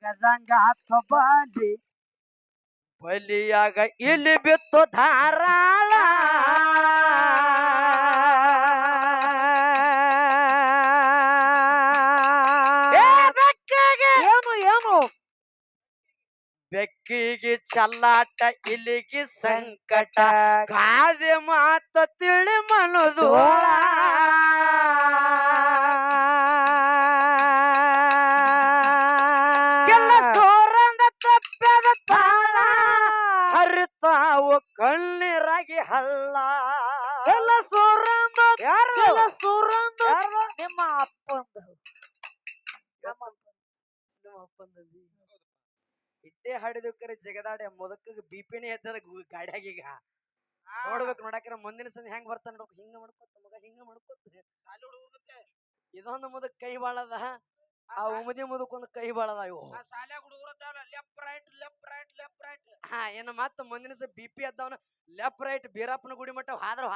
ಆಗದಂಗ ಆತ್ಮ ಬಾಲಿ ಬಲಿಯಾಗ ಇಲ್ಲಿ ಬಿತ್ತು ಧಾರಾಳ ಏನು ಏನು ಬೆಕ್ಕಿಗೆ ಚಲ್ಲಾಟ ಇಲ್ಲಿಗೆ ಸಂಕಟ ಗಾದೆ ಮಾತ ತಿಳಿ ಮನದೋಳ ಎಲ್ಲ ಸೋರಂಗ ತಪ್ಪದ ತಾಳ ಹರಿತಾವು ಕಣ್ಣೀರಾಗಿ ಹಳ್ಳ ಎಲ್ಲ ಸೋರಂಗ ಎಲ್ಲ ಸೋರಂಗ ನಿಮ್ಮ ಅಪ್ಪಂದ ನಿಮ್ಮ ಅಪ್ಪಂದಲ್ಲಿ ಇಟ್ಟೆ ಹಾಡಿದಕ್ಕರೆ ಜಗದಾಡೆ ಮುದಕ ಬಿಪಿನೇ ಎದ್ದದ ಗಾಡ್ಯಾಗೀಗ ನೋಡ್ಬೇಕು ನೋಡಾಕ್ರ ಮುಂದಿನ ಸಂದಿ ಹೆಂಗ್ ಬರ್ತಾನ ನೋಡ್ಬೇಕು ಹಿಂಗ ಮಾಡ್ಕೊತ ಮಗ ಹಿಂಗ ಮಾಡ್ಕೊತ ಇದೊಂದು ಮುದಕ್ ಕೈ ಬಾಳದ ಆ ಉಮದಿ ಮುದಕ್ಕೊಂದು ಕೈ ಬಾಳದ ಇವು ಹಾ ಏನು ಮತ್ತ ಮುಂದಿನ ಸ ಬಿಪಿ ಎದ್ದವನ ಲೆಫ್ಟ್ ರೈಟ್ ಬೀರಪ್ಪನ ಗುಡಿ ಮಟ್ಟ ಹಾದ್ರ